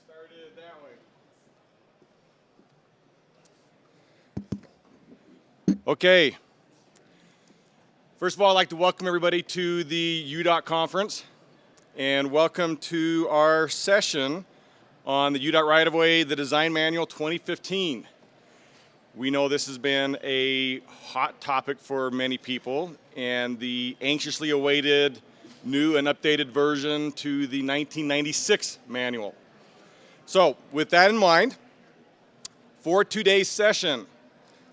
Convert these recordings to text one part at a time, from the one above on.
Started that way. Okay. First of all, I'd like to welcome everybody to the UDOT conference and welcome to our session on the UDOT Right-of-Way, the Design Manual 2015. We know this has been a hot topic for many people and the anxiously awaited new and updated version to the 1996 manual. So with that in mind, for today's session,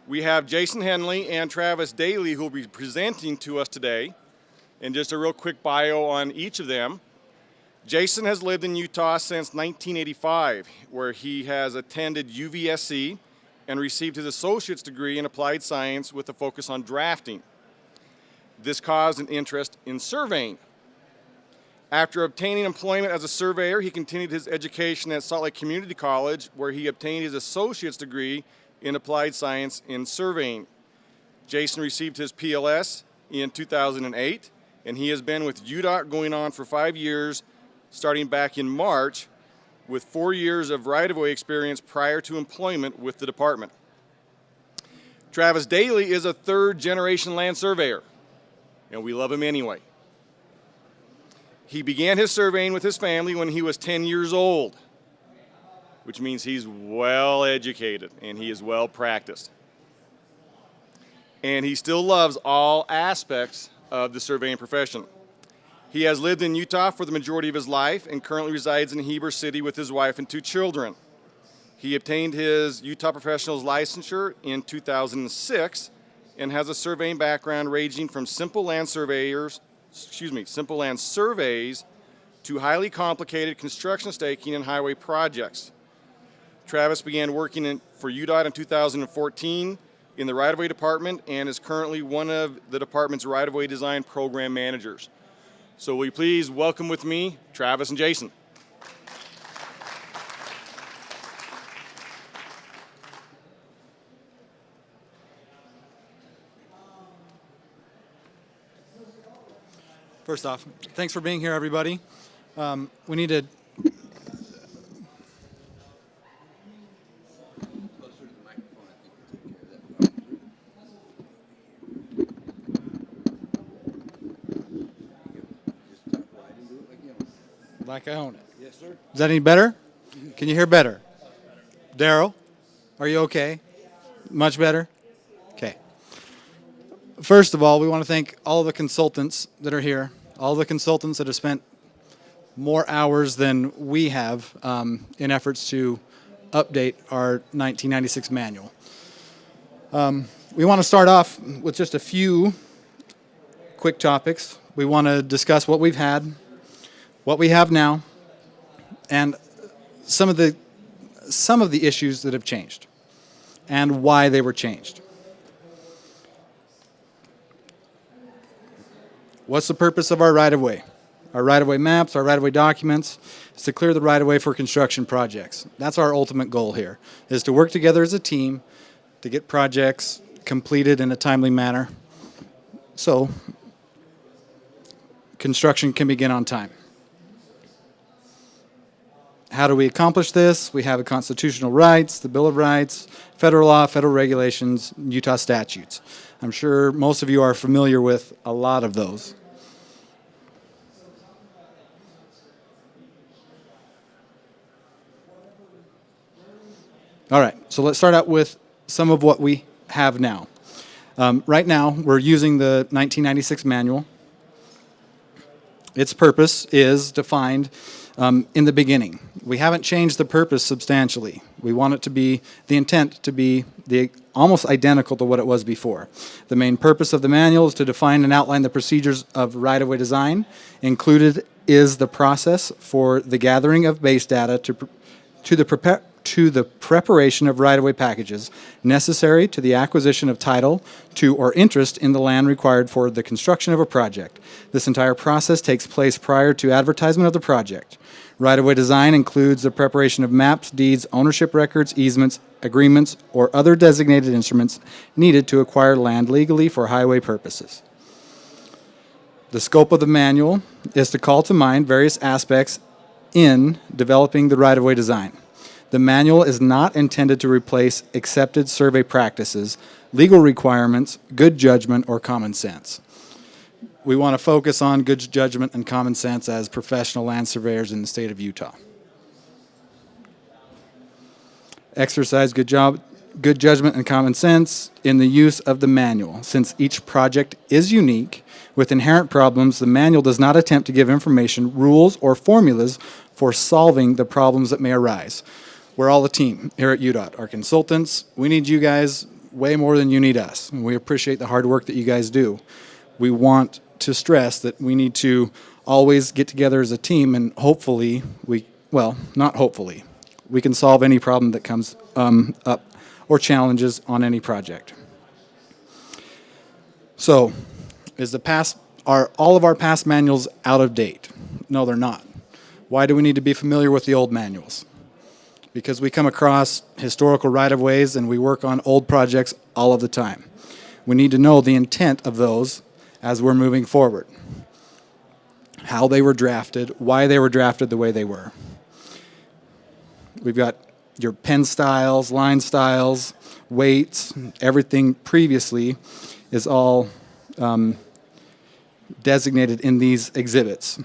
we have Jason Henley and Travis Daly who will be presenting to us today. And just a real quick bio on each of them. Jason has lived in Utah since 1985, where he has attended UVSC and received his associate's degree in applied science with a focus on drafting. This caused an interest in surveying. After obtaining employment as a surveyor, he continued his education at Salt Lake Community College, where he obtained his associate's degree in applied science in surveying. Jason received his PLS in 2008, and he has been with UDOT going on for 5 years, starting back in March, with 4 years of right-of-way experience prior to employment with the department. Travis Daly is a third-generation land surveyor, and we love him anyway. He began his surveying with his family when he was 10 years old, which means he's well educated and he is well practiced. And he still loves all aspects of the surveying profession. He has lived in Utah for the majority of his life and currently resides in Heber City with his wife and 2 children. He obtained his Utah Professional's licensure in 2006 and has a surveying background ranging from simple land surveys to highly complicated construction staking and highway projects. Travis began working for UDOT in 2014 in the right-of-way department and is currently one of the department's right-of-way design program managers. So will you please welcome with me Travis and Jason. First off, thanks for being here, everybody. We need to... Like I own it. Yes, sir. Is that any better? Can you hear better? Daryl, are you okay? Much better? Okay. First of all, we want to thank all the consultants that are here, all the consultants that have spent more hours than we have in efforts to update our 1996 manual. We want to start off with just a few quick topics. We want to discuss what we've had, what we have now, and some of the issues that have changed and why they were changed. What's the purpose of our right-of-way? Our right-of-way maps, our right-of-way documents, is to clear the right-of-way for construction projects. That's our ultimate goal here, is to work together as a team to get projects completed in a timely manner so construction can begin on time. How do we accomplish this? We have the constitutional rights, the Bill of Rights, federal law, federal regulations, Utah statutes. I'm sure most of you are familiar with a lot of those. All right, so let's start out with some of what we have now. Right now, we're using the 1996 manual. Its purpose is defined in the beginning. We haven't changed the purpose substantially. We want it to be, the intent to be almost identical to what it was before. The main purpose of the manual is to define and outline the procedures of right-of-way design. Included is the process for the gathering of base data to the preparation of right-of-way packages necessary to the acquisition of title to or interest in the land required for the construction of a project. This entire process takes place prior to advertisement of the project. Right-of-way design includes the preparation of maps, deeds, ownership records, easements, agreements, or other designated instruments needed to acquire land legally for highway purposes. The scope of the manual is to call to mind various aspects in developing the right-of-way design. The manual is not intended to replace accepted survey practices, legal requirements, good judgment, or common sense. We want to focus on good judgment and common sense as professional land surveyors in the state of Utah. Exercise good judgment and common sense in the use of the manual. Since each project is unique with inherent problems, the manual does not attempt to give information, rules, or formulas for solving the problems that may arise. We're all a team here at UDOT. Our consultants, we need you guys way more than you need us. And we appreciate the hard work that you guys do. We want to stress that we need to always get together as a team, and hopefully not hopefully, we can solve any problem that comes up or challenges on any project. So, are all of our past manuals out of date? No, they're not. Why do we need to be familiar with the old manuals? Because we come across historical right-of-ways and we work on old projects all of the time. We need to know the intent of those as we're moving forward. How they were drafted, why they were drafted the way they were. We've got your pen styles, line styles, weights, everything previously is all designated in these exhibits.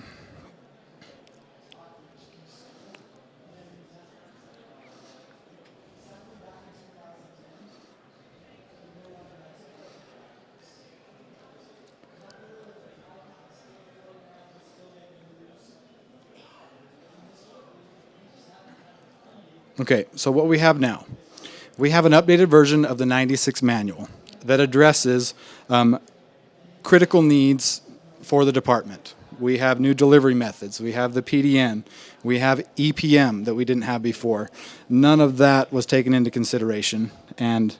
Okay, so what we have now, we have an updated version of the 96 manual that addresses critical needs for the department. We have new delivery methods. We have the PDN. We have EPM that we didn't have before. None of that was taken into consideration, and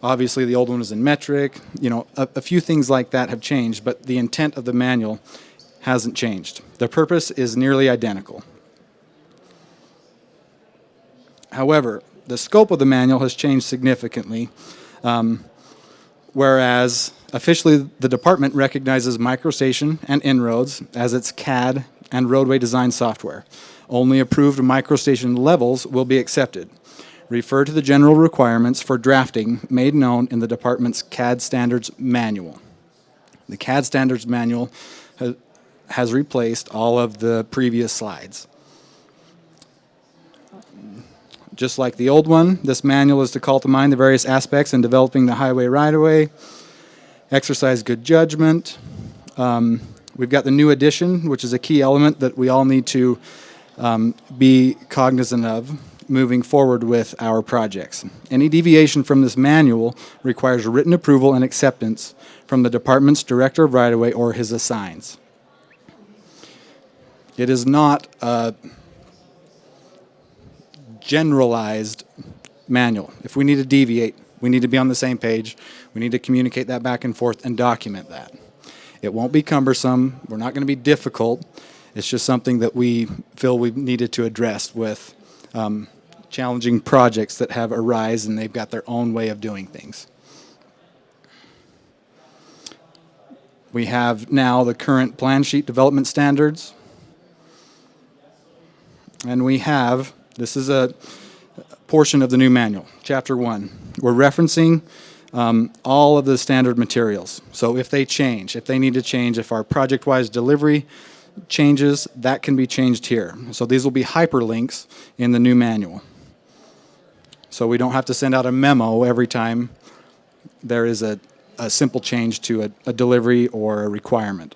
obviously the old one was in metric. You know, a few things like that have changed, but the intent of the manual hasn't changed. The purpose is nearly identical. However, the scope of the manual has changed significantly, whereas officially the department recognizes MicroStation and En-ROADS as its CAD and roadway design software. Only approved MicroStation levels will be accepted. Refer to the general requirements for drafting made known in the department's CAD Standards Manual. The CAD Standards Manual has replaced all of the previous slides. Just like the old one, this manual is to call to mind the various aspects in developing the highway right-of-way, exercise good judgment. We've got the new edition, which is a key element that we all need to be cognizant of moving forward with our projects. Any deviation from this manual requires written approval and acceptance from the department's director of right-of-way or his assigns. It is not a generalized manual. If we need to deviate, we need to be on the same page. We need to communicate that back and forth and document that. It won't be cumbersome. We're not going to be difficult. It's just something that we feel we've needed to address with challenging projects that have arisen and they've got their own way of doing things. We have now the current plan sheet development standards. And we have, this is a portion of the new manual, Chapter 1. We're referencing all of the standard materials. So if they change, if they need to change, if our project-wise delivery changes, that can be changed here. So these will be hyperlinks in the new manual. So we don't have to send out a memo every time there is a simple change to a delivery or a requirement.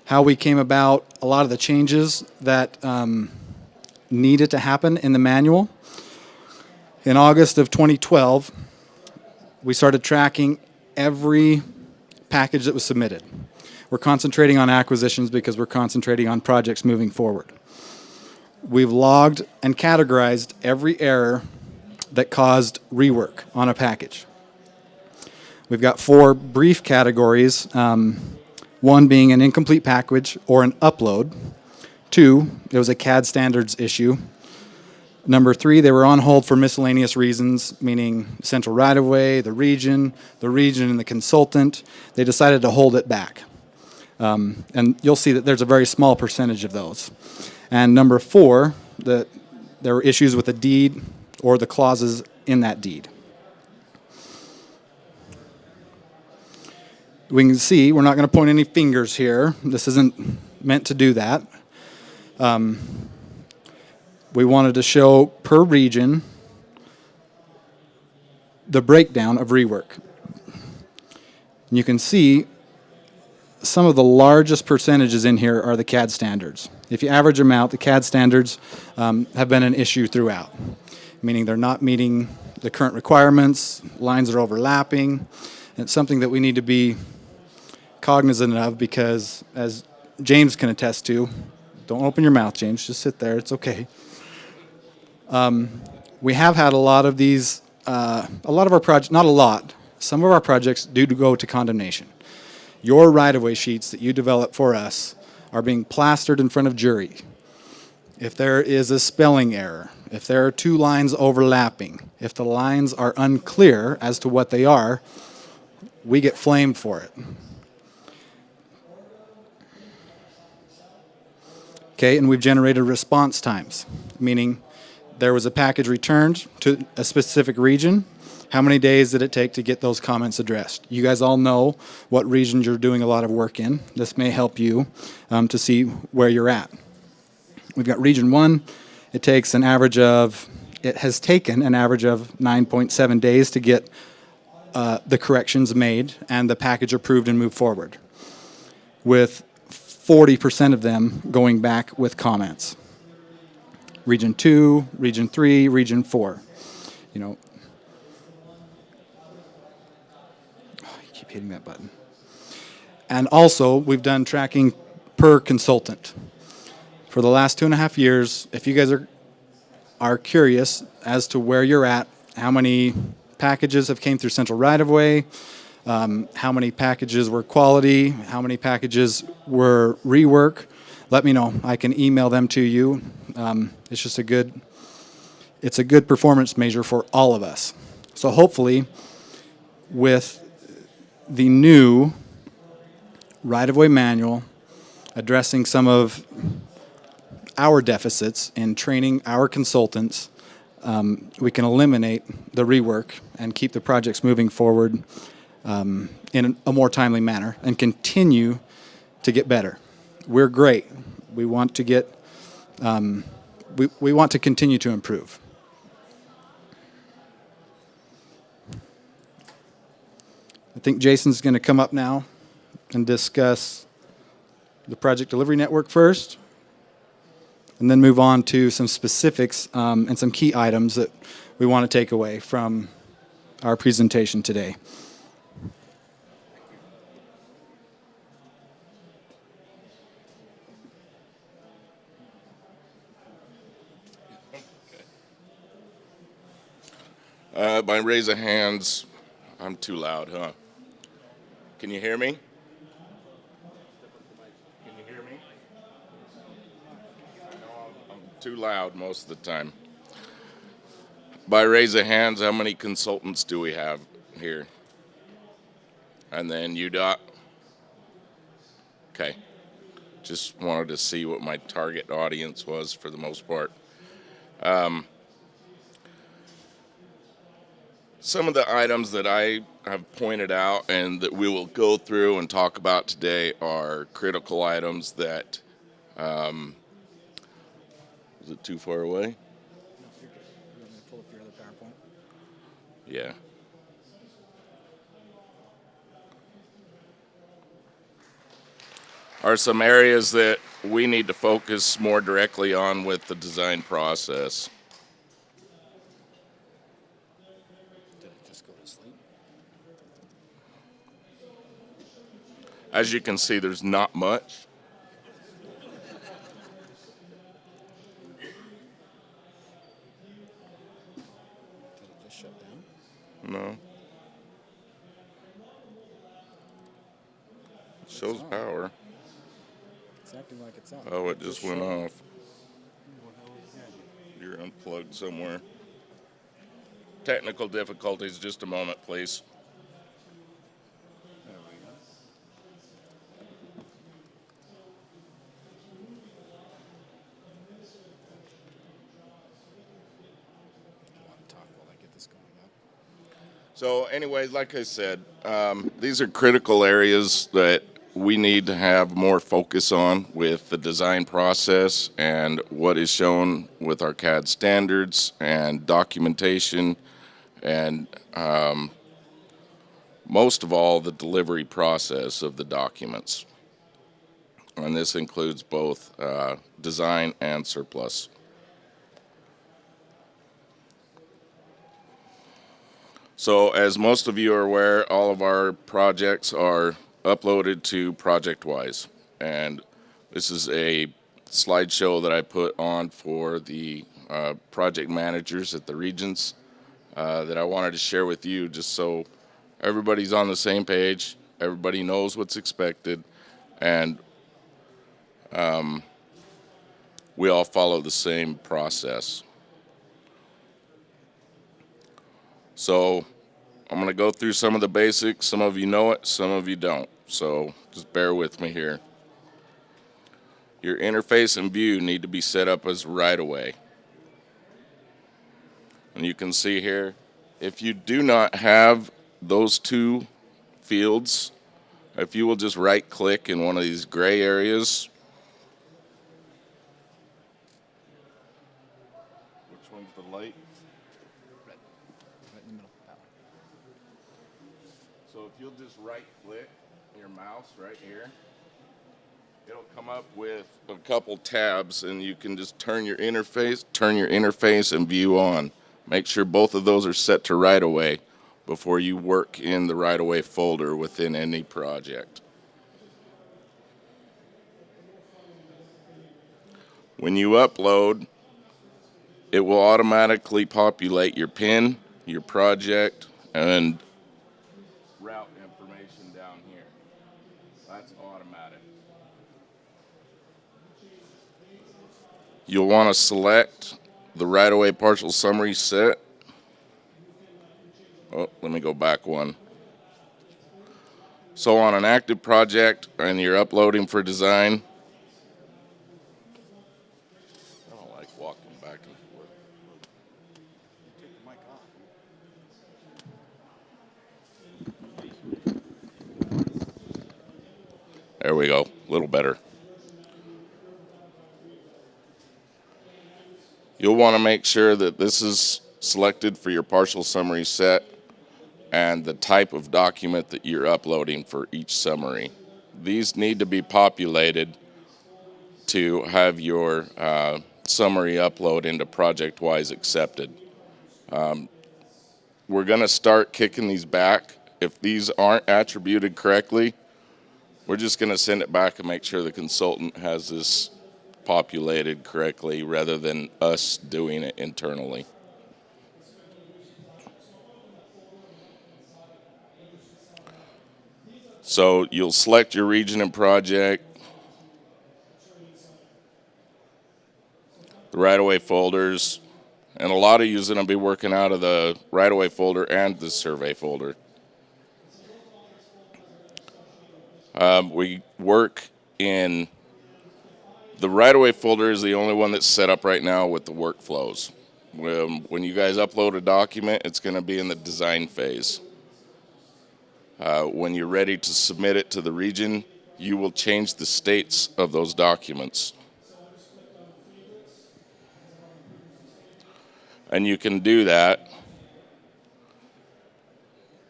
How we came about a lot of the changes that needed to happen in the manual. In August of 2012, we started tracking every package that was submitted. We're concentrating on acquisitions because we're concentrating on projects moving forward. We've logged and categorized every error that caused rework on a package. We've got 4 brief categories, one being an incomplete package or an upload. 2, it was a CAD standards issue. Number 3, they were on hold for miscellaneous reasons, meaning central right-of-way, the region and the consultant. They decided to hold it back. And you'll see that there's a very small percentage of those. And number 4, that there were issues with the deed or the clauses in that deed. We can see, we're not going to point any fingers here. This isn't meant to do that. We wanted to show per region the breakdown of rework. And you can see some of the largest percentages in here are the CAD standards. If you average them out, the CAD standards have been an issue throughout, meaning they're not meeting the current requirements, lines are overlapping. And it's something that we need to be cognizant of because, as James can attest to, don't open your mouth, James, just sit there, it's okay. We have had a lot of these, a lot of our projects, not a lot, some of our projects do go to condemnation. Your right-of-way sheets that you develop for us are being plastered in front of jury. If there is a spelling error, if there are 2 lines overlapping, if the lines are unclear as to what they are, we get flamed for it. Okay, and we've generated response times, meaning there was a package returned to a specific region. How many days did it take to get those comments addressed? You guys all know what regions you're doing a lot of work in. This may help you to see where you're at. We've got Region 1. It has taken an average of 9.7 days to get the corrections made and the package approved and moved forward, with 40% of them going back with comments. Region 2, Region 3, Region 4. You know, I keep hitting that button. And also, we've done tracking per consultant. For the last 2.5 years, if you guys are curious as to where you're at, how many packages have came through Central Right-of-Way, how many packages were quality, how many packages were rework, let me know. I can email them to you. It's just a good performance measure for all of us. So hopefully, with the new right-of-way manual addressing some of our deficits in training our consultants, we can eliminate the rework and keep the projects moving forward in a more timely manner and continue to get better. We're great. We want to get, we want to continue to improve. I think Jason's going to come up now and discuss the project delivery network first, and then move on to some specifics and some key items that we want to take away from our presentation today. By raise of hands, I'm too loud, huh? Can you hear me? Can you hear me? I know I'm too loud most of the time. By raise of hands, how many consultants do we have here? And then UDOT? Okay. Just wanted to see what my target audience was for the most part. Some of the items that I have pointed out and that we will go through and talk about today are critical items that, is it too far away? Yeah. Are some areas that we need to focus more directly on with the design process. As you can see, there's not much. Did it just shut down? No. It shows power. It's acting like it's on. Oh, it just went off. You're unplugged somewhere. Technical difficulties, just a moment, please. So anyways, like I said, these are critical areas that we need to have more focus on with the design process and what is shown with our CAD standards and documentation, and most of all, the delivery process of the documents. And this includes both design and surplus. So as most of you are aware, all of our projects are uploaded to ProjectWise. And this is a slideshow that I put on for the project managers at the regions that I wanted to share with you, just so everybody's on the same page, everybody knows what's expected, and we all follow the same process. So I'm going to go through some of the basics. Some of you know it, some of you don't. So just bear with me here. Your interface and view need to be set up as right-of-way. And you can see here, if you do not have those two fields, if you will just right-click in one of these gray areas. Which one's the light? So if you'll just right-click your mouse right here, it'll come up with a couple tabs, and you can just turn your interface and view on. Make sure both of those are set to right-of-way before you work in the right-of-way folder within any project. When you upload, it will automatically populate your PIN, your project, and route information down here. That's automatic. You'll want to select the right-of-way partial summary set. Oh, let me go back one. So on an active project and you're uploading for design, I don't like walking back and forth. There we go, a little better. You'll want to make sure that this is selected for your partial summary set and the type of document that you're uploading for each summary. These need to be populated to have your summary upload into ProjectWise accepted. We're going to start kicking these back. If these aren't attributed correctly, we're just going to send it back and make sure the consultant has this populated correctly rather than us doing it internally. So you'll select your region and project, the right-of-way folders, and a lot of you are going to be working out of the right-of-way folder and the survey folder. We work in the right-of-way folder is the only one that's set up right now with the workflows. When you guys upload a document, it's going to be in the design phase. When you're ready to submit it to the region, you will change the states of those documents. And you can do that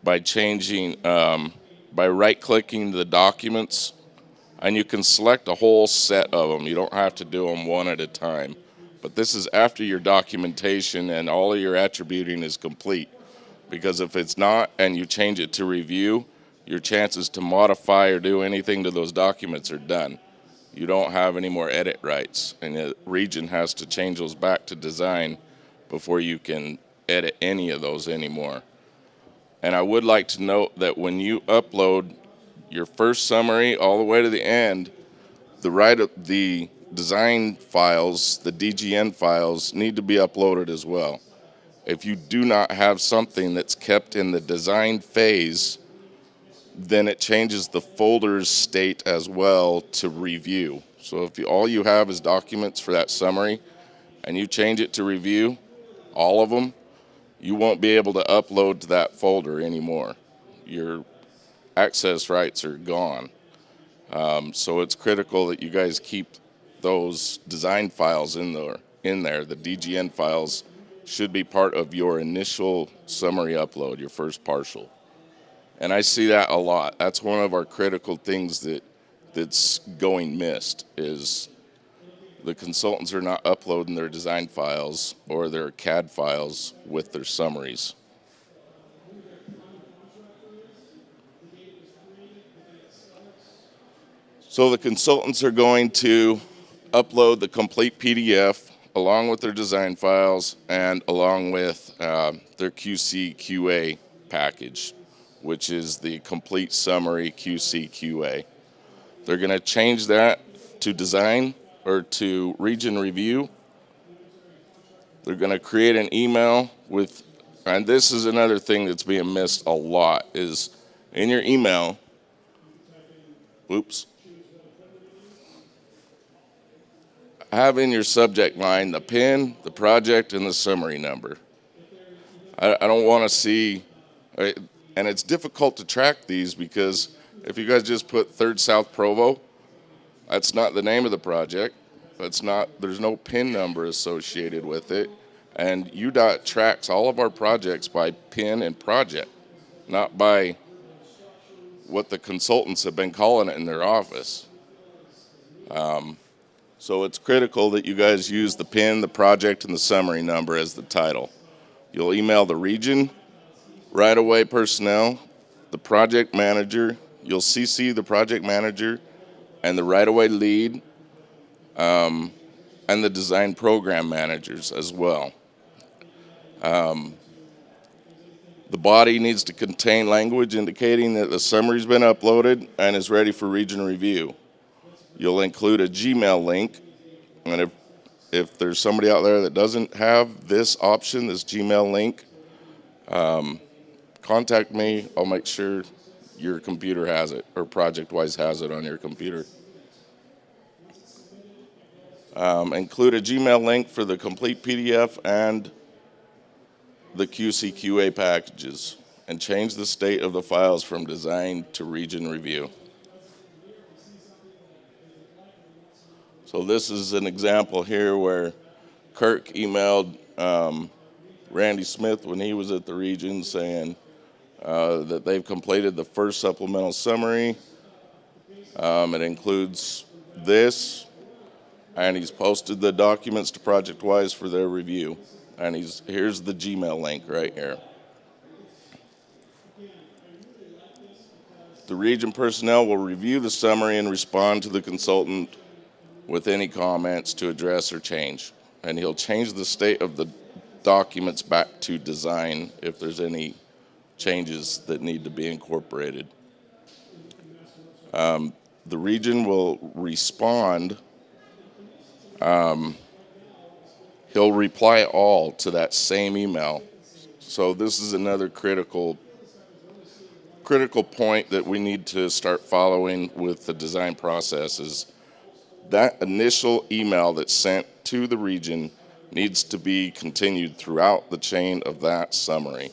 by changing, by right-clicking the documents, and you can select a whole set of them. You don't have to do them one at a time. But this is after your documentation and all of your attributing is complete. Because if it's not and you change it to review, your chances to modify or do anything to those documents are done. You don't have any more edit rights, and the region has to change those back to design before you can edit any of those anymore. And I would like to note that when you upload your first summary all the way to the end, the design files, the DGN files, need to be uploaded as well. If you do not have something that's kept in the design phase, then it changes the folder's state as well to review. So if all you have is documents for that summary and you change it to review, all of them, you won't be able to upload to that folder anymore. Your access rights are gone. So it's critical that you guys keep those design files in there. The DGN files should be part of your initial summary upload, your first partial. And I see that a lot. That's one of our critical things that's going missed, is the consultants are not uploading their design files or their CAD files with their summaries. So the consultants are going to upload the complete PDF along with their design files and along with their QC QA package, which is the complete summary QC QA. They're going to change that to design or to region review. They're going to create an email with, and this is another thing that's being missed a lot, is in your email, have in your subject line the pin, the project, and the summary number. I don't want to see, and it's difficult to track these because if you guys just put 3rd South Provo, that's not the name of the project. There's no pin number associated with it. And UDOT tracks all of our projects by pin and project, not by what the consultants have been calling it in their office. So it's critical that you guys use the pin, the project, and the summary number as the title. You'll email the region, right-of-way personnel, the project manager. You'll CC the project manager and the right-of-way lead, and the design program managers as well. The body needs to contain language indicating that the summary's been uploaded and is ready for region review. You'll include a Gmail link, and if there's somebody out there that doesn't have this option, this Gmail link, contact me. I'll make sure your computer has it, or ProjectWise has it on your computer. Include a Gmail link for the complete PDF and the QC/QA packages, and change the state of the files from design to region review. So this is an example here where Kirk emailed Randy Smith when he was at the region saying that they've completed the first supplemental summary. It includes this, and he's posted the documents to ProjectWise for their review. And here's the Gmail link right here. The region personnel will review the summary and respond to the consultant with any comments to address or change. And he'll change the state of the documents back to design if there's any changes that need to be incorporated. The region will respond. He'll reply all to that same email. So this is another critical point that we need to start following with the design process, is that initial email that's sent to the region needs to be continued throughout the chain of that summary.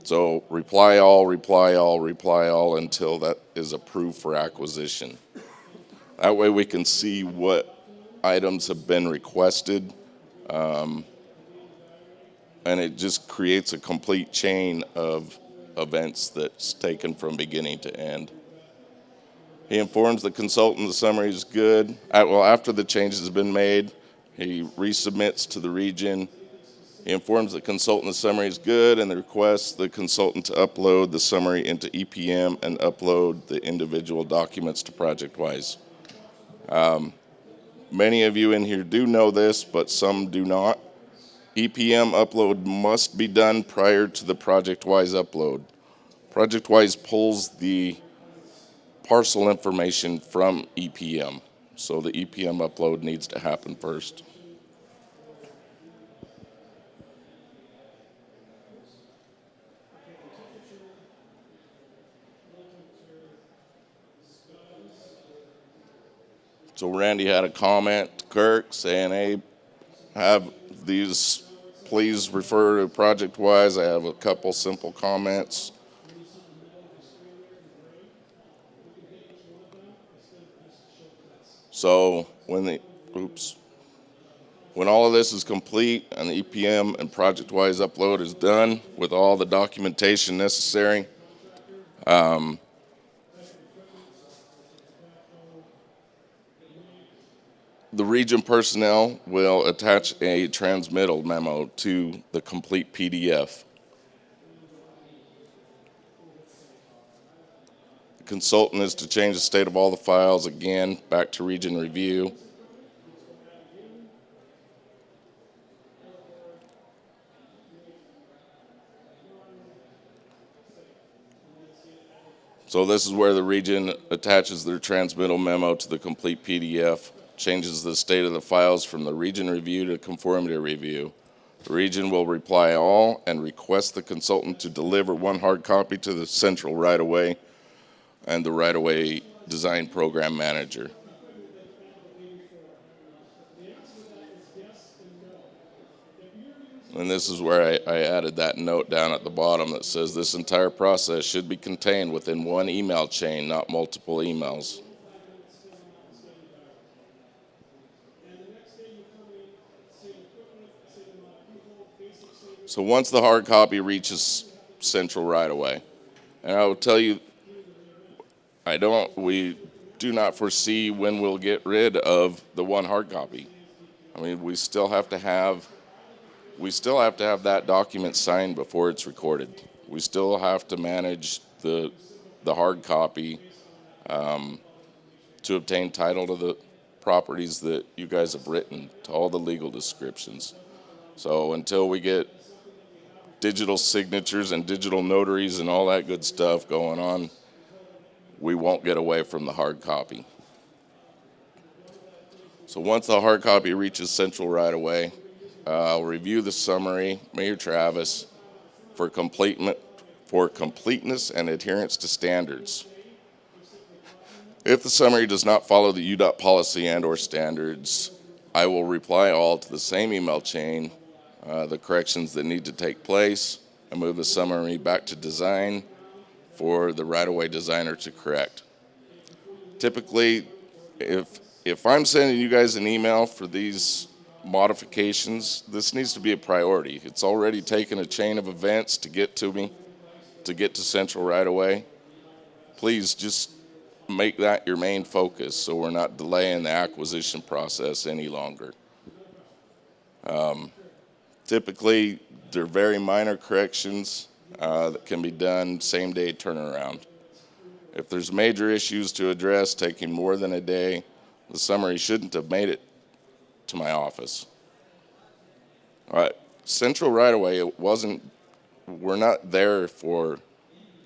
So reply all, reply all, reply all until that is approved for acquisition. That way we can see what items have been requested, and it just creates a complete chain of events that's taken from beginning to end. He informs the consultant the summary is good. After the changes have been made, he resubmits to the region. He informs the consultant the summary is good and requests the consultant to upload the summary into EPM and upload the individual documents to ProjectWise. Many of you in here do know this, but some do not. EPM upload must be done prior to the ProjectWise upload. ProjectWise pulls the parcel information from EPM, so the EPM upload needs to happen first. So Randy had a comment to Kirk saying, hey, have these please refer to ProjectWise. I have a couple simple comments. So when all of this is complete and the EPM and ProjectWise upload is done with all the documentation necessary, the region personnel will attach a transmittal memo to the complete PDF. The consultant is to change the state of all the files again back to region review. So this is where the region attaches their transmittal memo to the complete PDF, changes the state of the files from the region review to conformity review. The region will reply all and request the consultant to deliver one hard copy to the central right-of-way and the right-of-way design program manager. And this is where I added that note down at the bottom that says this entire process should be contained within one email chain, not multiple emails. So once the hard copy reaches central right away, and I will tell you, we do not foresee when we'll get rid of the one hard copy. I mean, we still have to have that document signed before it's recorded. We still have to manage the hard copy to obtain title to the properties that you guys have written, to all the legal descriptions. So until we get digital signatures and digital notaries and all that good stuff going on, we won't get away from the hard copy. So once the hard copy reaches central right away, I'll review the summary, Mayor Travis, for completeness and adherence to standards. If the summary does not follow the UDOT policy and/or standards, I will reply all to the same email chain, the corrections that need to take place, and move the summary back to design for the right-of-way designer to correct. Typically, if I'm sending you guys an email for these modifications, this needs to be a priority. It's already taken a chain of events to get to me, to get to central right away. Please just make that your main focus so we're not delaying the acquisition process any longer. Typically, they're very minor corrections that can be done same day turnaround. If there's major issues to address taking more than a day, the summary shouldn't have made it to my office. All right, central right away, we're not there for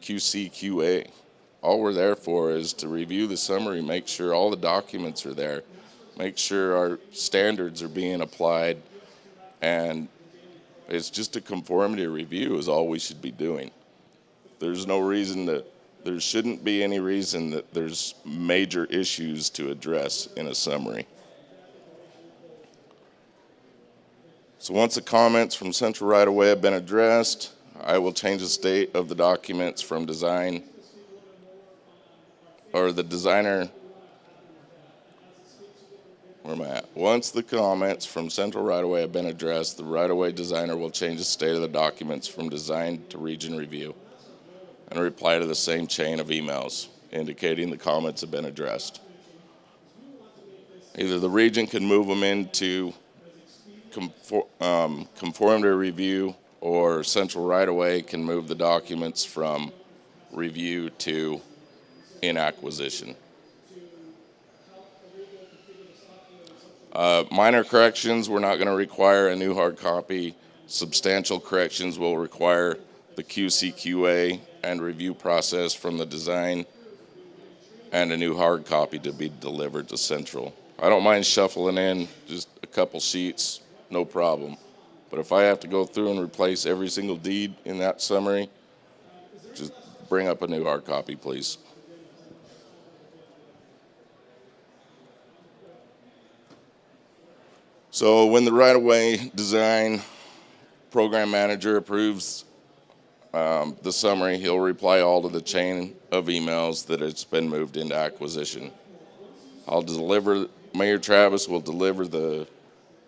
QC, QA. All we're there for is to review the summary, make sure all the documents are there, make sure our standards are being applied, and it's just a conformity review is all we should be doing. There shouldn't be any reason that there's major issues to address in a summary. So once the comments from central right away have been addressed, I will change the state of the documents from design, or the designer, where am I at? Once the comments from central right-of-way have been addressed, the right-of-way designer will change the state of the documents from design to region review and reply to the same chain of emails indicating the comments have been addressed. Either the region can move them into conformity review, or central right-of-way can move the documents from review to in acquisition. Minor corrections, we're not going to require a new hard copy. Substantial corrections will require the QC/QA and review process from the design and a new hard copy to be delivered to central. I don't mind shuffling in just a couple sheets, no problem. But if I have to go through and replace every single deed in that summary, just bring up a new hard copy, please. So when the right-of-way design program manager approves the summary, he'll reply all to the chain of emails that it's been moved into acquisition. Mayor Travis will deliver the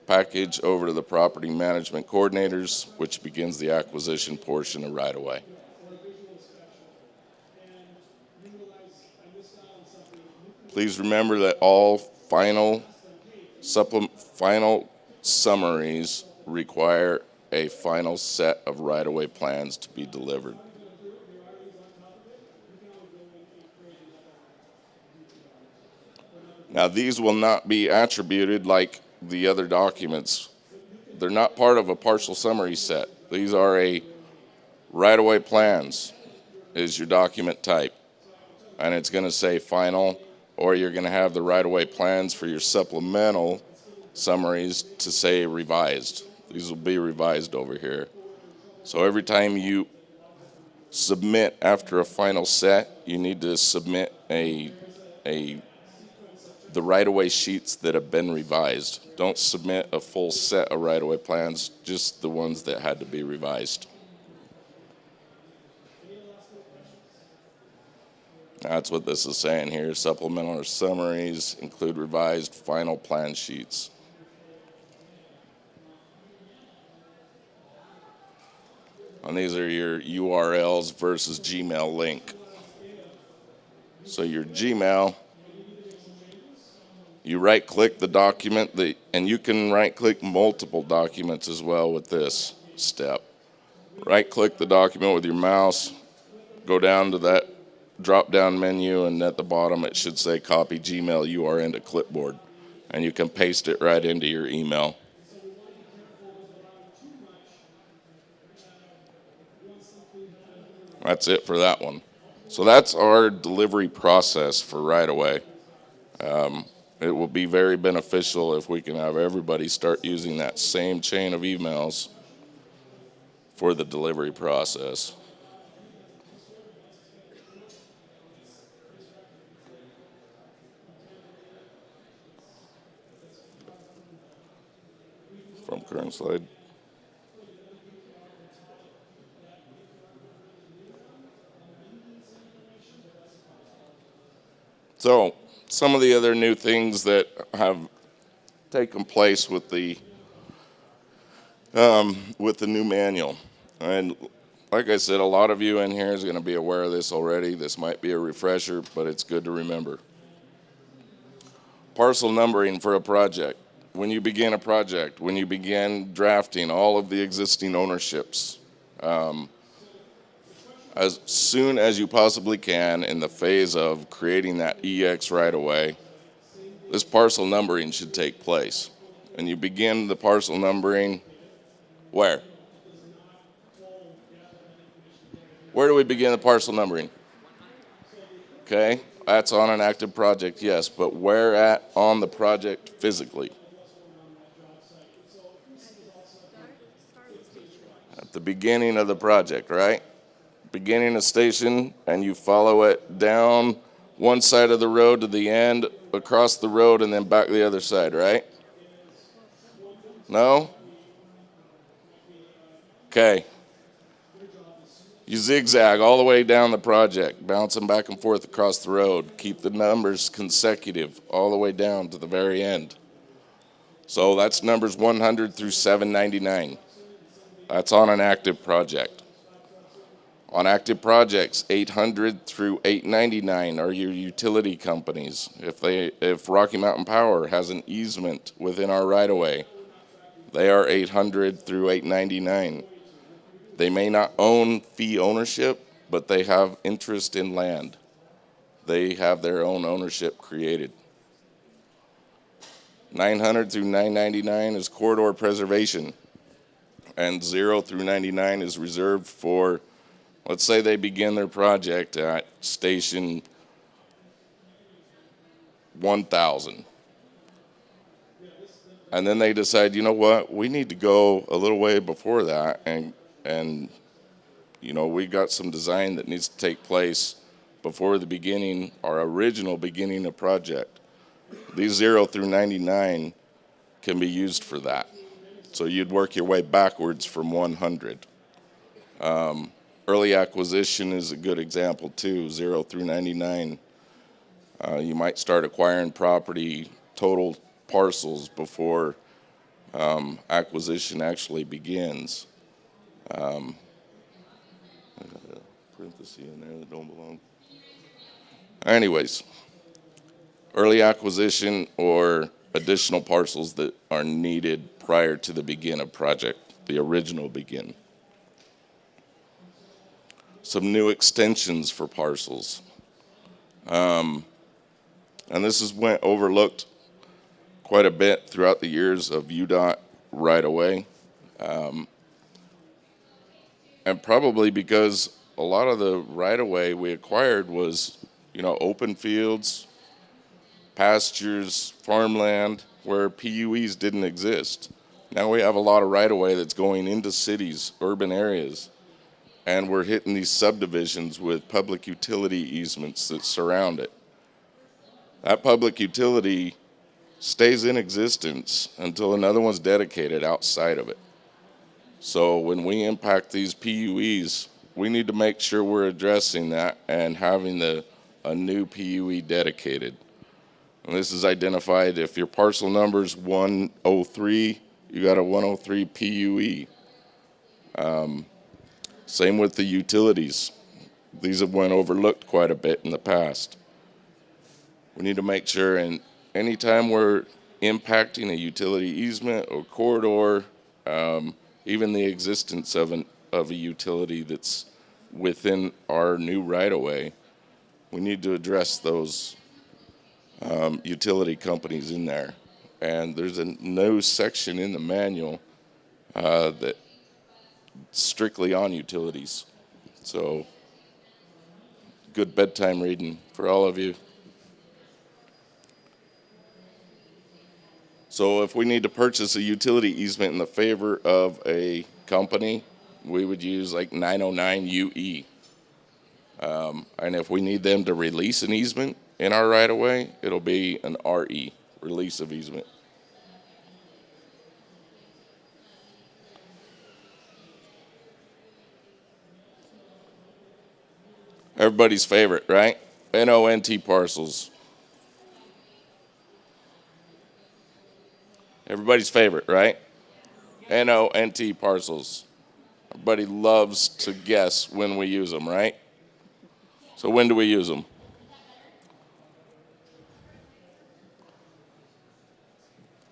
package over to the property management coordinators, which begins the acquisition portion of right-of-way. Please remember that all final summaries require a final set of right-of-way plans to be delivered. Now, these will not be attributed like the other documents. They're not part of a partial summary set. These are a right-of-way plans is your document type. And it's going to say final, or you're going to have the right-of-way plans for your supplemental summaries to say revised. These will be revised over here. So every time you submit after a final set, you need to submit the right-of-way sheets that have been revised. Don't submit a full set of right-of-way plans, just the ones that had to be revised. That's what this is saying here. Supplemental summaries include revised final plan sheets. And these are your URLs versus Gmail link. So your Gmail, you right-click the document, and you can right-click multiple documents as well with this step. Right-click the document with your mouse, go down to that drop-down menu, and at the bottom it should say copy Gmail URL to clipboard, and you can paste it right into your email. That's it for that one. So that's our delivery process for right-of-way. It will be very beneficial if we can have everybody start using that same chain of emails for the delivery process. From current slide. So, some of the other new things that have taken place with the new manual. And like I said, a lot of you in here is going to be aware of this already. This might be a refresher, but it's good to remember. Parcel numbering for a project. When you begin a project, when you begin drafting all of the existing ownerships, as soon as you possibly can in the phase of creating that EX right-of-way, this parcel numbering should take place. And you begin the parcel numbering where? Where do we begin the parcel numbering? Okay, that's on an active project, yes, but where at on the project physically? At the beginning of the project, right? Beginning a station, and you follow it down one side of the road to the end, across the road, and then back the other side, right? No? Okay. You zigzag all the way down the project, bouncing back and forth across the road. Keep the numbers consecutive all the way down to the very end. So that's numbers 100 through 799. That's on an active project. On active projects, 800 through 899 are your utility companies. If Rocky Mountain Power has an easement within our right-of-way, they are 800 through 899. They may not own fee ownership, but they have interest in land. They have their own ownership created. 900 through 999 is corridor preservation, and 0 through 99 is reserved for, let's say they begin their project at station 1000. And then they decide, you know what, we need to go a little way before that, and you know, we got some design that needs to take place before the beginning, our original beginning of project. These 0 through 99 can be used for that. So you'd work your way backwards from 100. Early acquisition is a good example too, 0 through 99. You might start acquiring property, total parcels before acquisition actually begins. I got a parenthesis in there that don't belong. Anyways, early acquisition or additional parcels that are needed prior to the begin of project, the original begin. Some new extensions for parcels. And this has went overlooked quite a bit throughout the years of UDOT right away. And probably because a lot of the right of way we acquired was, open fields, pastures, farmland, where PUEs didn't exist. Now we have a lot of right of way that's going into cities, urban areas, and we're hitting these subdivisions with public utility easements that surround it. That public utility stays in existence until another one's dedicated outside of it. So when we impact these PUEs, we need to make sure we're addressing that and having a new PUE dedicated. And this is identified if your parcel number is 103, you got a 103 PUE. Same with the utilities. These have went overlooked quite a bit in the past. We need to make sure, and anytime we're impacting a utility easement or corridor, even the existence of a utility that's within our new right-of-way, we need to address those utility companies in there. And there's a no section in the manual that strictly on utilities. So good bedtime reading for all of you. So if we need to purchase a utility easement in the favor of a company, we would use like 909 UE. And if we need them to release an easement in our right of way, it'll be an RE, release of easement. Everybody's favorite, right? NONT parcels. Everybody's favorite, right? NONT parcels. Everybody loves to guess when we use them, right? So when do we use them?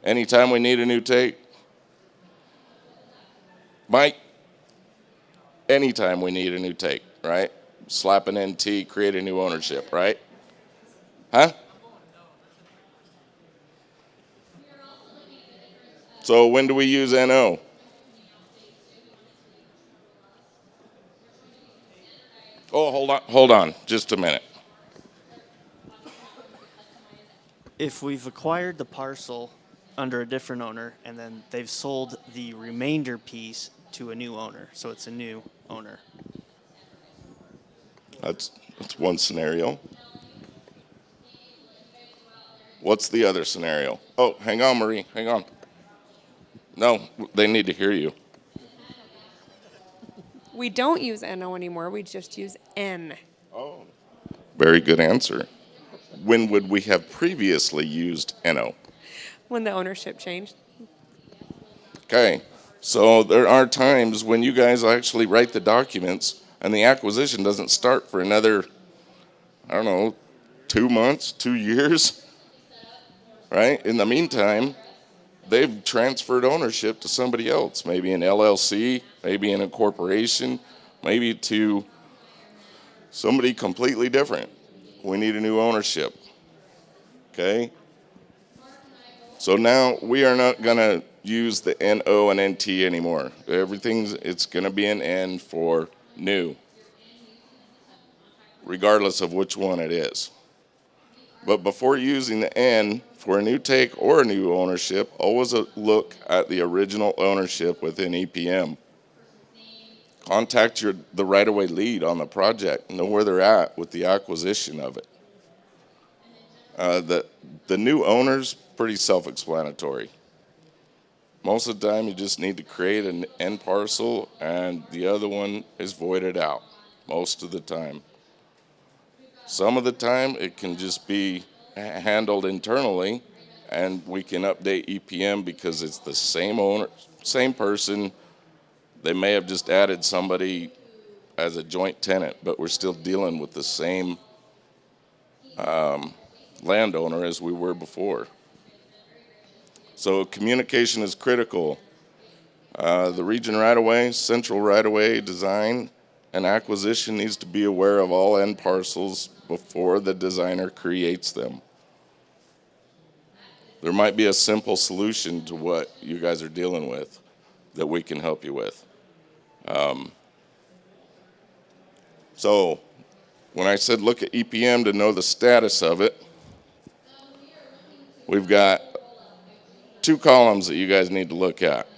Anytime we need a new take? Mike? Anytime we need a new take, right? Slap an NT, create a new ownership, right? Huh? So when do we use NO? Oh, hold on, just a minute. If we've acquired the parcel under a different owner and then they've sold the remainder piece to a new owner, so it's a new owner. That's one scenario. What's the other scenario? Oh, hang on, Marie, hang on. No, they need to hear you. We don't use NO anymore. We just use N. Oh, very good answer. When would we have previously used NO? When the ownership changed. Okay, so there are times when you guys actually write the documents and the acquisition doesn't start for another, 2 months, 2 years, right? In the meantime, they've transferred ownership to somebody else, maybe an LLC, maybe in a corporation, maybe to somebody completely different. We need a new ownership, okay? So now we are not gonna use the NO and NT anymore. It's gonna be an N for new, regardless of which one it is. But before using the N for a new take or a new ownership, always look at the original ownership within EPM. Contact the right-of-way lead on the project, know where they're at with the acquisition of it. The new owner's pretty self-explanatory. Most of the time, you just need to create an N parcel, and the other one is voided out, most of the time. Some of the time, it can just be handled internally, and we can update EPM because it's the same owner, same person. They may have just added somebody as a joint tenant, but we're still dealing with the same landowner as we were before. So communication is critical. The region right-of-way, central right-of-way design and acquisition needs to be aware of all end parcels before the designer creates them. There might be a simple solution to what you guys are dealing with that we can help you with. So when I said look at EPM to know the status of it, we've got 2 columns that you guys need to look at.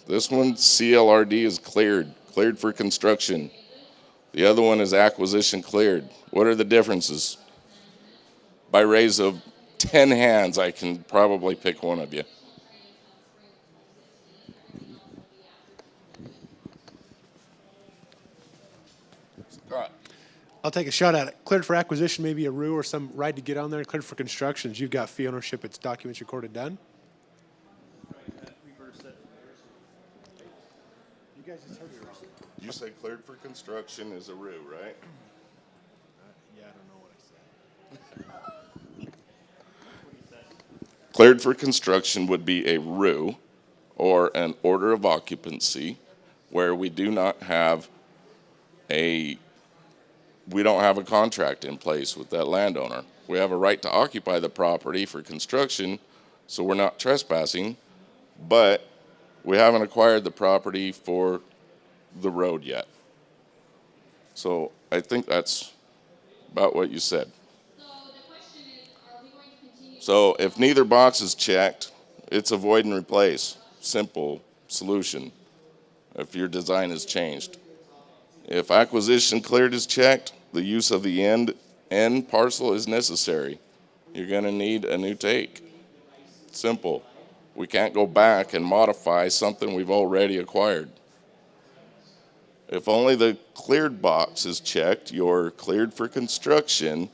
This one, CLRD, is cleared for construction. The other one is acquisition cleared. What are the differences? By raise of 10 hands, I can probably pick one of you. Scott. I'll take a shot at it. Cleared for acquisition, maybe a RU or some right to get on there. Cleared for constructions, you've got fee ownership, it's documents recorded done. You guys just heard me wrong. You say cleared for construction is a RU, right? Yeah, I don't know what I said. Cleared for construction would be a RU, or an order of occupancy, where we do not have a contract in place with that landowner. We have a right to occupy the property for construction, so we're not trespassing, but we haven't acquired the property for the road yet. So I think that's about what you said. So if neither box is checked, it's a void and replace. Simple solution if your design has changed. If acquisition cleared is checked, the use of the end parcel is necessary. You're going to need a new take. Simple. We can't go back and modify something we've already acquired. If only the cleared box is checked, you're cleared for construction,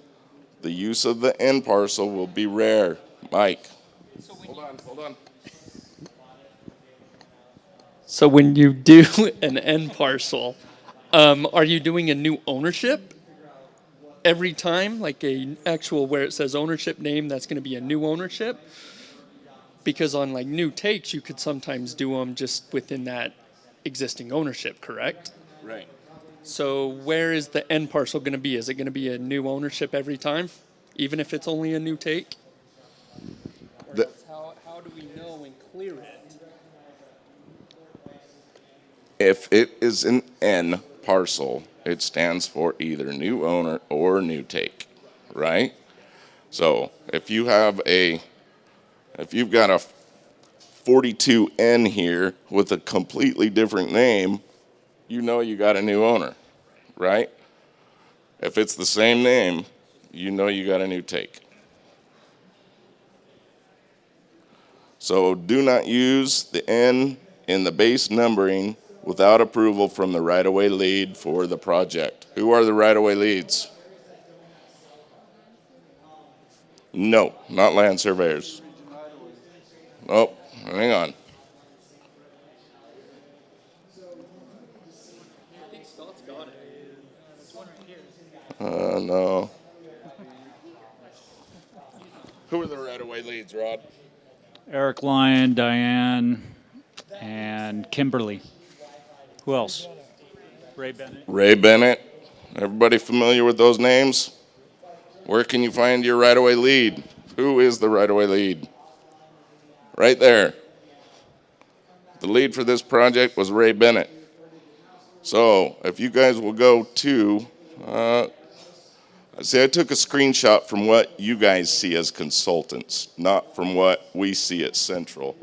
the use of the end parcel will be rare. Mike. Hold on. So when you do an end parcel, are you doing a new ownership every time? Like a actual where it says ownership name, that's going to be a new ownership? Because on like new takes, you could sometimes do them just within that existing ownership, correct? Right. So where is the end parcel going to be? Is it going to be a new ownership every time, even if it's only a new take? Or else how do we know and clear it? If it is an N parcel, it stands for either new owner or new take, right? So if you've got a 42N here with a completely different name, you know you got a new owner, right? If it's the same name, you know you got a new take. So do not use the N in the base numbering without approval from the right-of-way lead for the project. Who are the right-of-way leads? No, not land surveyors. Oh, hang on. No. Who are the right-of-way leads, Rod? Eric Lyon, Diane, and Kimberly. Who else? Ray Bennett. Ray Bennett. Everybody familiar with those names? Where can you find your right-of-way lead? Who is the right-of-way lead? Right there. The lead for this project was Ray Bennett. So if you guys will go to, see, I took a screenshot from what you guys see as consultants, not from what we see at Central.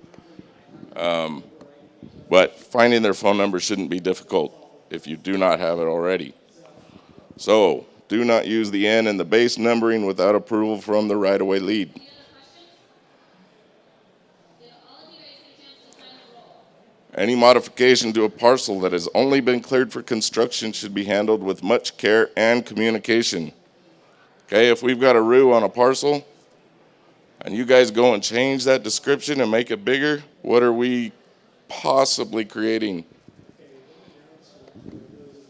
But finding their phone number shouldn't be difficult if you do not have it already. So do not use the N in the base numbering without approval from the right-of-way lead. Any modification to a parcel that has only been cleared for construction should be handled with much care and communication. Okay, if we've got a RU on a parcel and you guys go and change that description and make it bigger, what are we possibly creating?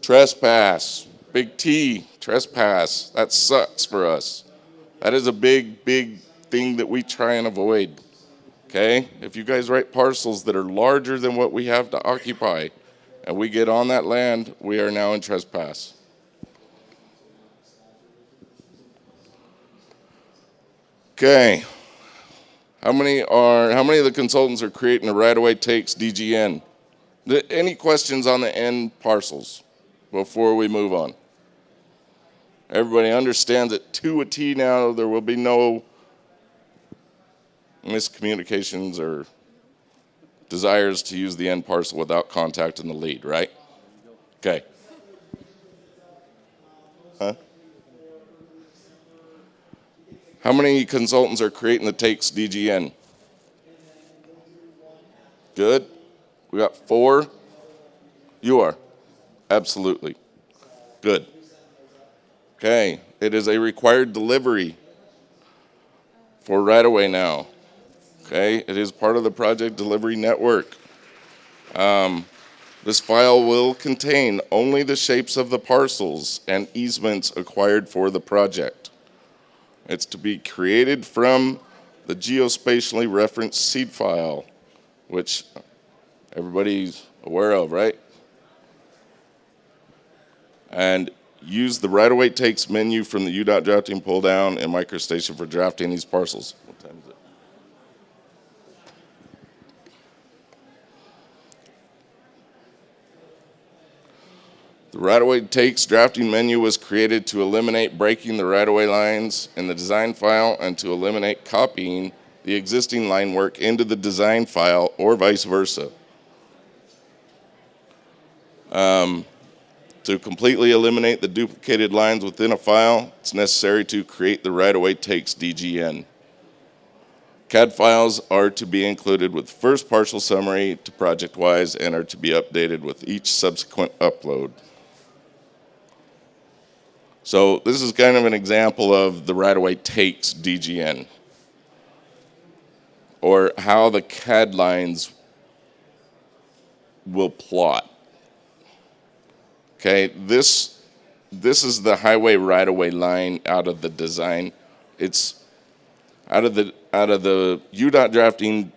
Trespass. Big T, trespass. That sucks for us. That is a big, big thing that we try and avoid. Okay? If you guys write parcels that are larger than what we have to occupy and we get on that land, we are now in trespass. Okay. How many of the consultants are creating a right-of-way takes DGN? Any questions on the N parcels before we move on? Everybody understands it to a T now. There will be no miscommunications or desires to use the N parcel without contacting the lead, right? Okay. Huh? How many consultants are creating the takes DGN? Good. We got 4. You are. Absolutely. Good. Okay. It is a required delivery for right-of-way now. Okay. It is part of the project delivery network. This file will contain only the shapes of the parcels and easements acquired for the project. It's to be created from the geospatially referenced seed file, which everybody's aware of, right? And use the right-of-way takes menu from the UDOT drafting pull down and MicroStation for drafting these parcels. What time is it? The right-of-way takes drafting menu was created to eliminate breaking the right-of-way lines in the design file and to eliminate copying the existing line work into the design file or vice versa. To completely eliminate the duplicated lines within a file, it's necessary to create the right-of-way takes DGN. CAD files are to be included with first partial summary to ProjectWise and are to be updated with each subsequent upload. So this is kind of an example of the right-of-way takes DGN, or how the CAD lines will plot. Okay, this is the highway right-of-way line out of the design. It's out of the UDOT drafting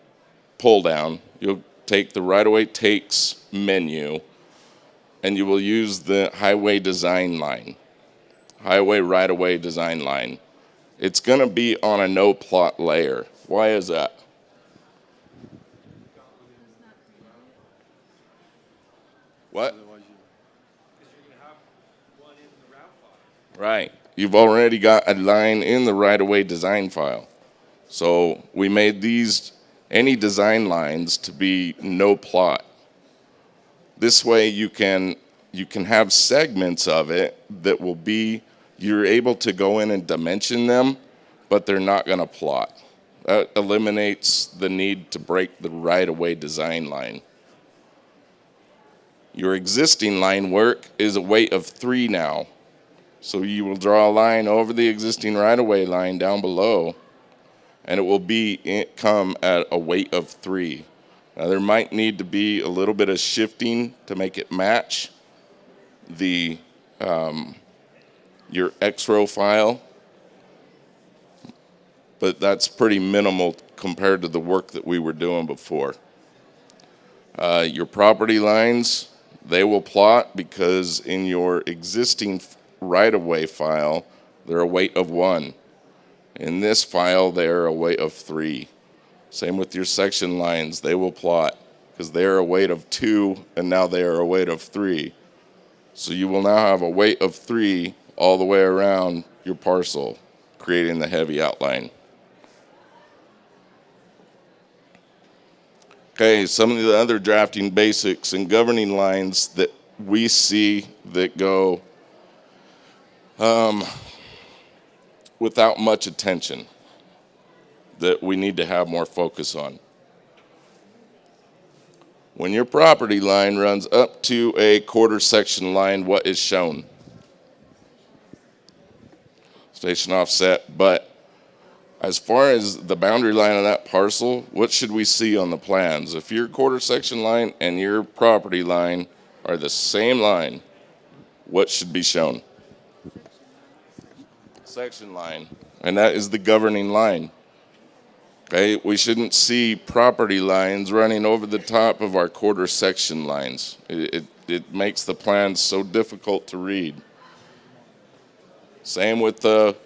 pull down. You'll take the right-of-way takes menu, and you will use the highway design line, highway right-of-way design line. It's going to be on a no plot layer. Why is that? What? Right. You've already got a line in the right-of-way design file. So we made any design lines to be no plot. This way you can have segments of it that will be, you're able to go in and dimension them, but they're not going to plot. That eliminates the need to break the right-of-way design line. Your existing line work is a weight of 3 now. So you will draw a line over the existing right-of-way line down below, and it will come at a weight of 3. Now there might need to be a little bit of shifting to make it match the your XRO file, but that's pretty minimal compared to the work that we were doing before. Your property lines, they will plot because in your existing right-of-way file, they're a weight of 1. In this file, they're a weight of 3. Same with your section lines, they will plot because they're a weight of 2 and now they are a weight of 3. So you will now have a weight of 3 all the way around your parcel, creating the heavy outline. Okay, some of the other drafting basics and governing lines that we see that go without much attention that we need to have more focus on. When your property line runs up to a quarter section line, what is shown? Station offset, but as far as the boundary line of that parcel, what should we see on the plans? If your quarter section line and your property line are the same line, what should be shown? Section line, and that is the governing line. Okay, we shouldn't see property lines running over the top of our quarter section lines. It makes the plans so difficult to read. Same with the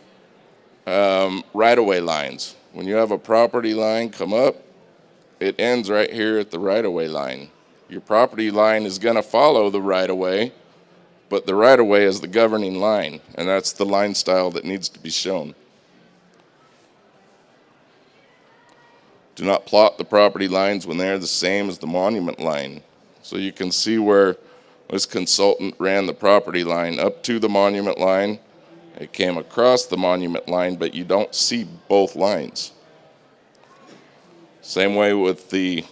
right-of-way lines. When you have a property line come up, it ends right here at the right-of-way line. Your property line is going to follow the right-of-way, but the right-of-way is the governing line, and that's the line style that needs to be shown. Do not plot the property lines when they're the same as the monument line. So you can see where this consultant ran the property line up to the monument line. It came across the monument line, but you don't see both lines. Same way with the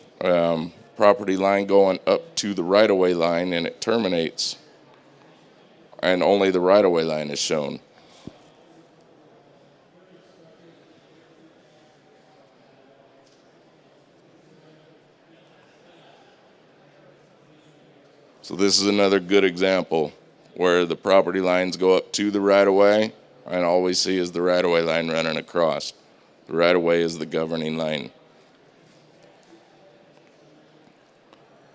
property line going up to the right-of-way line, and it terminates, and only the right-of-way line is shown. So this is another good example where the property lines go up to the right-of-way, and all we see is the right-of-way line running across. The right-of-way is the governing line.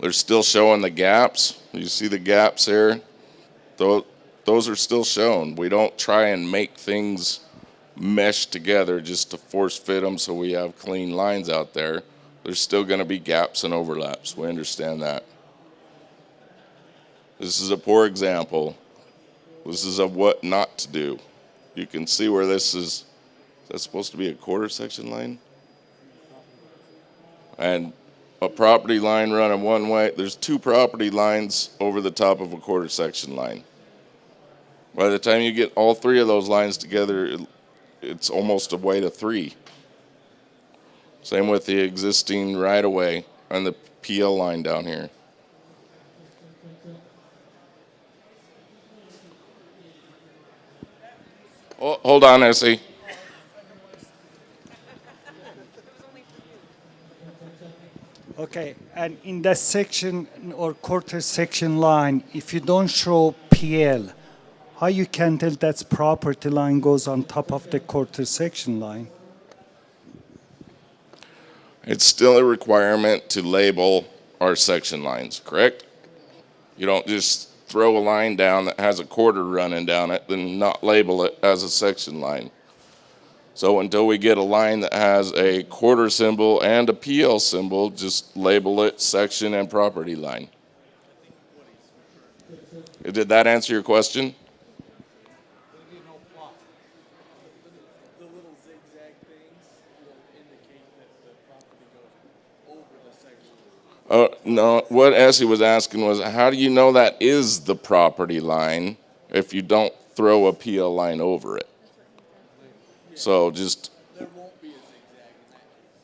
They're still showing the gaps. You see the gaps here? Those are still shown. We don't try and make things mesh together just to force fit them so we have clean lines out there. There's still going to be gaps and overlaps. We understand that. This is a poor example. This is of what not to do. You can see where this is that supposed to be a quarter section line? And a property line running one way, there's two property lines over the top of a quarter section line. By the time you get all three of those lines together, it's almost a way to three. Same with the existing right-of-way on the PL line down here. Oh, hold on, Essie. Okay, and in that section or quarter section line, if you don't show PL, how you can tell that's property line goes on top of the quarter section line? It's still a requirement to label our section lines, correct? You don't just throw a line down that has a quarter running down it, then not label it as a section line. So until we get a line that has a quarter symbol and a PL symbol, just label it section and property line. Did that answer your question? No, what Essie was asking was, how do you know that is the property line if you don't throw a PL line over it? So just,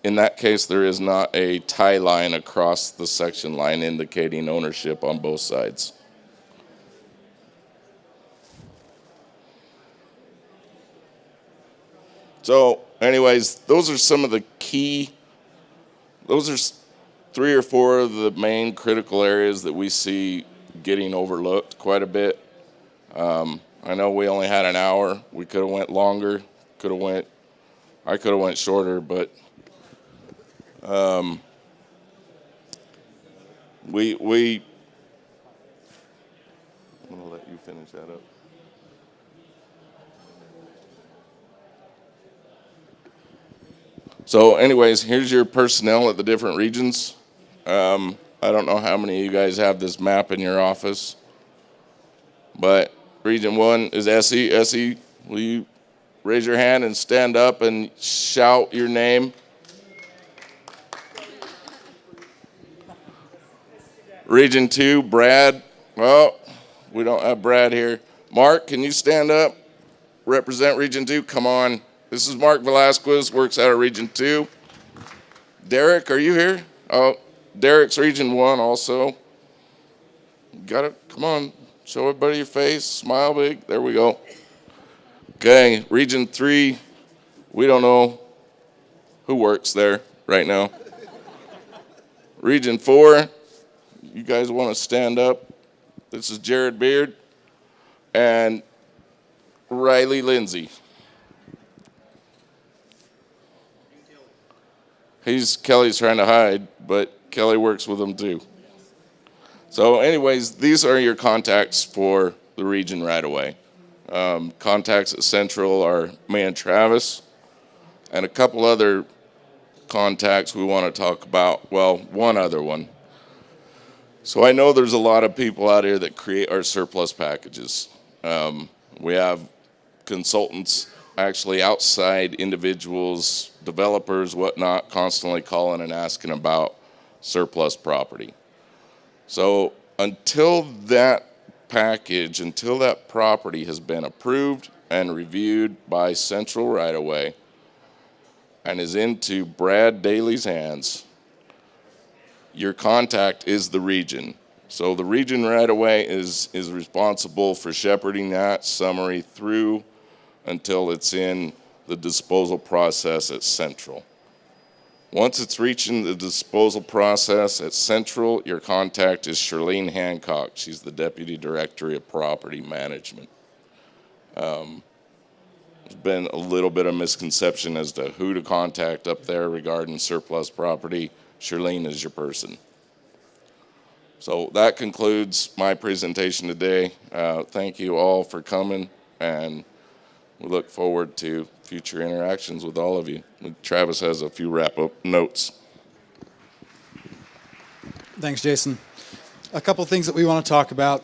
in that case, there is not a tie line across the section line indicating ownership on both sides. So anyways, those are some of the key, those are 3 or 4 of the main critical areas that we see getting overlooked quite a bit. I know we only had an hour. We could have went longer. I could have went shorter, but I'm gonna let you finish that up. So anyways, here's your personnel at the different regions. I don't know how many of you guys have this map in your office, but Region 1 is Essie. Essie, will you raise your hand and stand up and shout your name? Region 2, Brad. Well, we don't have Brad here. Mark, can you stand up? Represent Region 2. Come on. This is Mark Velasquez, works out of Region 2. Derek, are you here? Oh, Derek's Region 1 also. Got it? Come on. Show everybody your face. Smile big. There we go. Okay, Region 3, we don't know who works there right now. Region 4, you guys want to stand up? This is Jared Beard and Riley Lindsay. Kelly's trying to hide, but Kelly works with them too. So anyways, these are your contacts for the region right away. Contacts at Central are May and Travis, and a couple other contacts we want to talk about. Well, one other one. So I know there's a lot of people out here that create our surplus packages. We have consultants, actually outside individuals, developers, whatnot, constantly calling and asking about surplus property. So until that package, until that property has been approved and reviewed by Central right away and is into Brad Daly's hands, your contact is the region. So the region right away is responsible for shepherding that summary through until it's in the disposal process at Central. Once it's reaching the disposal process at Central, your contact is Charlene Hancock. She's the Deputy Director of Property Management. There's been a little bit of misconception as to who to contact up there regarding surplus property. Charlene is your person. So that concludes my presentation today. Thank you all for coming, and we look forward to future interactions with all of you. Travis has a few wrap-up notes. Thanks, Jason. A couple things that we want to talk about.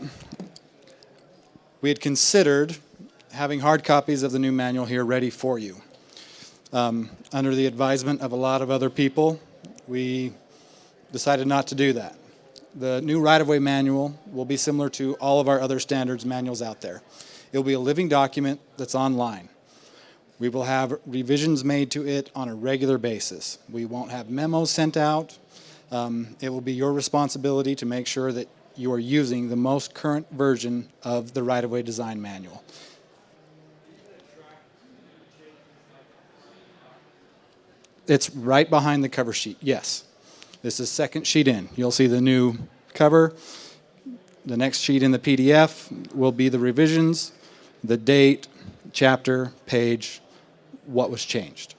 We had considered having hard copies of the new manual here ready for you. Under the advisement of a lot of other people, we decided not to do that. The new right-of-way manual will be similar to all of our other standards manuals out there. It will be a living document that's online. We will have revisions made to it on a regular basis. We won't have memos sent out. It will be your responsibility to make sure that you are using the most current version of the right-of-way design manual. It's right behind the cover sheet, yes. This is second sheet in. You'll see the new cover. The next sheet in the PDF will be the revisions, the date, chapter, page, what was changed.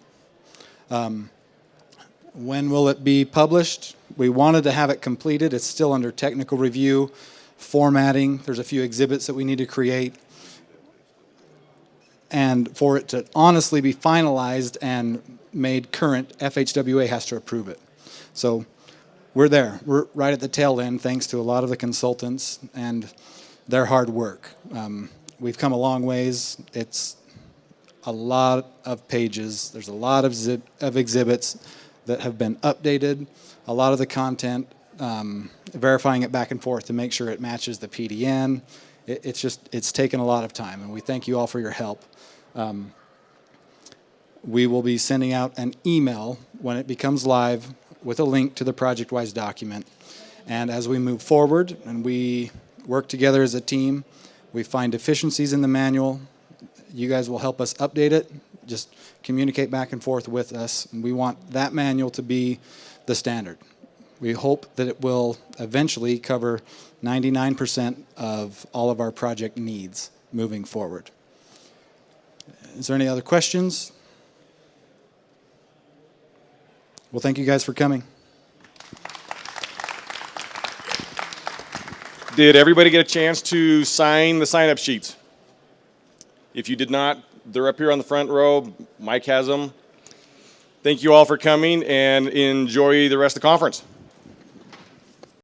When will it be published? We wanted to have it completed. It's still under technical review, formatting. There's a few exhibits that we need to create. And for it to honestly be finalized and made current, FHWA has to approve it. So we're there. We're right at the tail end, thanks to a lot of the consultants and their hard work. We've come a long ways. It's a lot of pages. There's a lot of exhibits that have been updated, a lot of the content, verifying it back and forth to make sure it matches the PDN. It's taken a lot of time, and we thank you all for your help. We will be sending out an email when it becomes live with a link to the ProjectWise document. And as we move forward and we work together as a team, we find deficiencies in the manual. You guys will help us update it. Just communicate back and forth with us. And we want that manual to be the standard. We hope that it will eventually cover 99% of all of our project needs moving forward. Is there any other questions? Well, thank you guys for coming. Did everybody get a chance to sign the sign-up sheets? If you did not, they're up here on the front row. Mike has them. Thank you all for coming, and enjoy the rest of the conference.